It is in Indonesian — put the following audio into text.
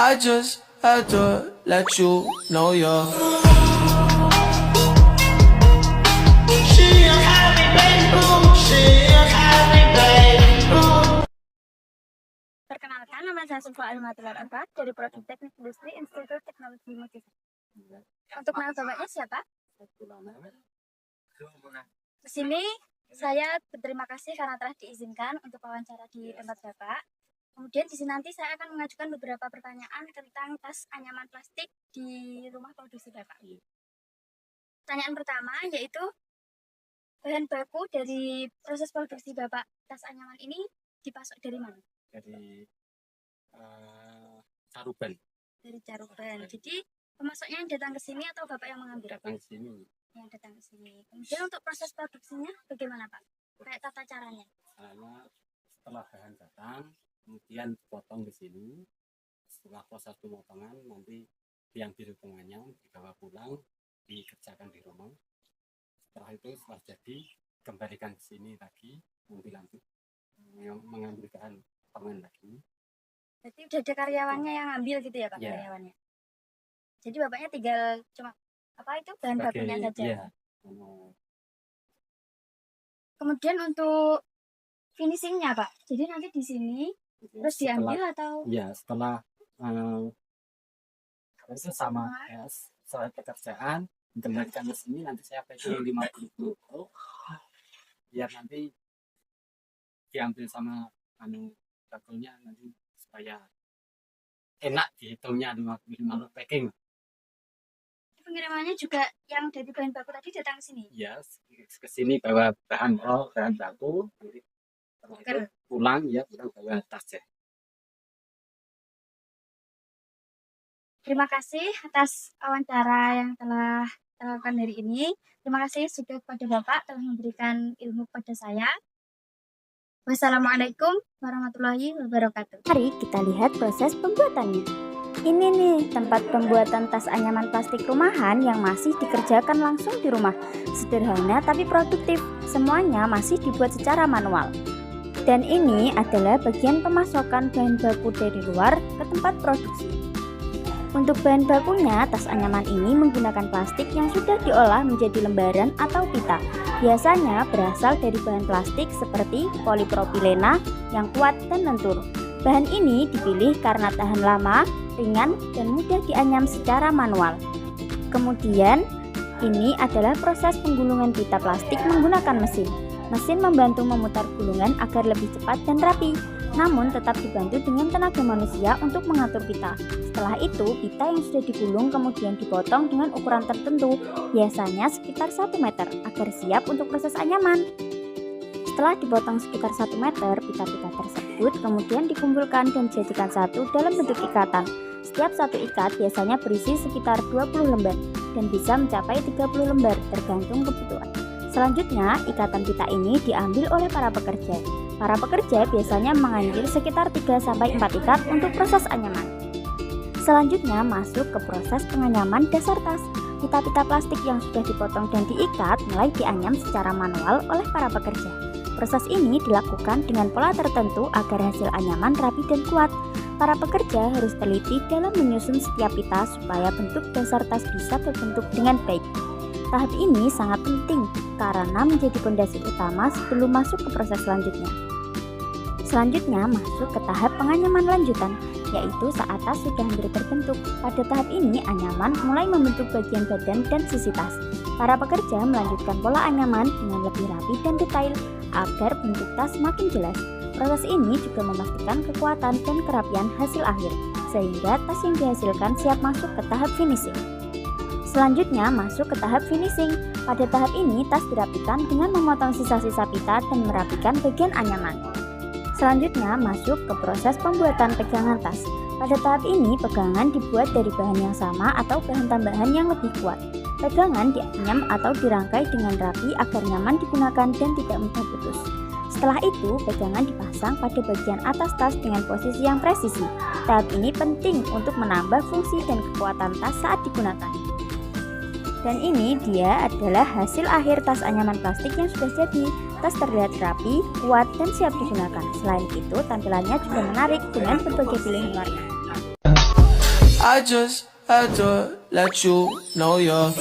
I just had to let you know you're. She a happy baby, she a happy baby. Perkenalkan, nama saya Sufa Almatul Arfat dari Prodi Teknik Industri Institut Teknologi Motif. Untuk nama bapaknya siapa? Di sini saya berterima kasih karena telah diizinkan untuk wawancara di tempat bapak. Kemudian di sini nanti saya akan mengajukan beberapa pertanyaan tentang tas anyaman plastik di rumah produksi bapak. Pertanyaan pertama yaitu bahan baku dari proses produksi bapak tas anyaman ini dipasok dari mana? Dari Caruban. Dari Caruban. Jadi pemasoknya yang datang ke sini atau bapak yang mengambil? Datang ke sini. Yang datang ke sini. Kemudian untuk proses produksinya bagaimana pak? Kayak tata caranya? Karena setelah bahan datang, kemudian dipotong di sini. Setelah proses pemotongan nanti diambil tengahnya, dibawa pulang, dikerjakan di rumah. Setelah itu setelah jadi kembalikan ke sini lagi, nanti lanjut mengambil bahan pangan lagi. Berarti udah ada karyawannya yang ambil gitu ya pak? Ya. Karyawannya. Jadi bapaknya tinggal cuma apa itu bahan bakunya saja. Ya. Kemudian untuk finishingnya pak. Jadi nanti di sini terus diambil atau? Ya setelah itu sama ya, setelah pekerjaan dikembalikan ke sini nanti saya packing 50 kilo biar nanti diambil sama bakulnya nanti supaya enak dihitungnya 55 packing. Pengirimannya juga yang dari bahan baku tadi datang ke sini? Ya, ke sini bawa bahan baku, pulang ya, pulang bawa tas ya. Terima kasih atas wawancara yang telah dilakukan hari ini. Terima kasih juga kepada Bapak telah memberikan ilmu kepada saya. Wassalamualaikum warahmatullahi wabarakatuh. Mari kita lihat proses pembuatannya. Ini nih tempat pembuatan tas anyaman plastik rumahan yang masih dikerjakan langsung di rumah. Sederhana tapi produktif, semuanya masih dibuat secara manual. Dan ini adalah bagian pemasokan bahan baku dari luar ke tempat produksi. Untuk bahan bakunya, tas anyaman ini menggunakan plastik yang sudah diolah menjadi lembaran atau pita. Biasanya berasal dari bahan plastik seperti polipropilena yang kuat dan lentur. Bahan ini dipilih karena tahan lama, ringan, dan mudah dianyam secara manual. Kemudian, ini adalah proses penggulungan pita plastik menggunakan mesin. Mesin membantu memutar gulungan agar lebih cepat dan rapi, namun tetap dibantu dengan tenaga manusia untuk mengatur pita. Setelah itu, pita yang sudah digulung kemudian dipotong dengan ukuran tertentu, biasanya sekitar 1 meter, agar siap untuk proses anyaman. Setelah dipotong sekitar 1 meter, pita-pita tersebut kemudian dikumpulkan dan dijadikan satu dalam bentuk ikatan. Setiap satu ikat biasanya berisi sekitar 20 lembar dan bisa mencapai 30 lembar tergantung kebutuhan. Selanjutnya, ikatan pita ini diambil oleh para pekerja. Para pekerja biasanya mengambil sekitar 3-4 ikat untuk proses anyaman. Selanjutnya masuk ke proses penganyaman dasar tas. Pita-pita plastik yang sudah dipotong dan diikat mulai dianyam secara manual oleh para pekerja. Proses ini dilakukan dengan pola tertentu agar hasil anyaman rapi dan kuat. Para pekerja harus teliti dalam menyusun setiap pita supaya bentuk dasar tas bisa terbentuk dengan baik. Tahap ini sangat penting karena menjadi fondasi utama sebelum masuk ke proses selanjutnya. Selanjutnya masuk ke tahap penganyaman lanjutan, yaitu saat tas sudah hampir terbentuk. Pada tahap ini anyaman mulai membentuk bagian badan dan sisi tas. Para pekerja melanjutkan pola anyaman dengan lebih rapi dan detail agar bentuk tas makin jelas. Proses ini juga memastikan kekuatan dan kerapian hasil akhir, sehingga tas yang dihasilkan siap masuk ke tahap finishing. Selanjutnya masuk ke tahap finishing. Pada tahap ini tas dirapikan dengan memotong sisa-sisa pita dan merapikan bagian anyaman. Selanjutnya masuk ke proses pembuatan pegangan tas. Pada tahap ini pegangan dibuat dari bahan yang sama atau bahan tambahan yang lebih kuat. Pegangan dianyam atau dirangkai dengan rapi agar nyaman digunakan dan tidak mudah putus. Setelah itu pegangan dipasang pada bagian atas tas dengan posisi yang presisi. Tahap ini penting untuk menambah fungsi dan kekuatan tas saat digunakan. Dan ini dia adalah hasil akhir tas anyaman plastik yang sudah jadi. Tas terlihat rapi, kuat, dan siap digunakan. Selain itu, tampilannya juga menarik dengan berbagai pilihan warna. I just had to let you know you're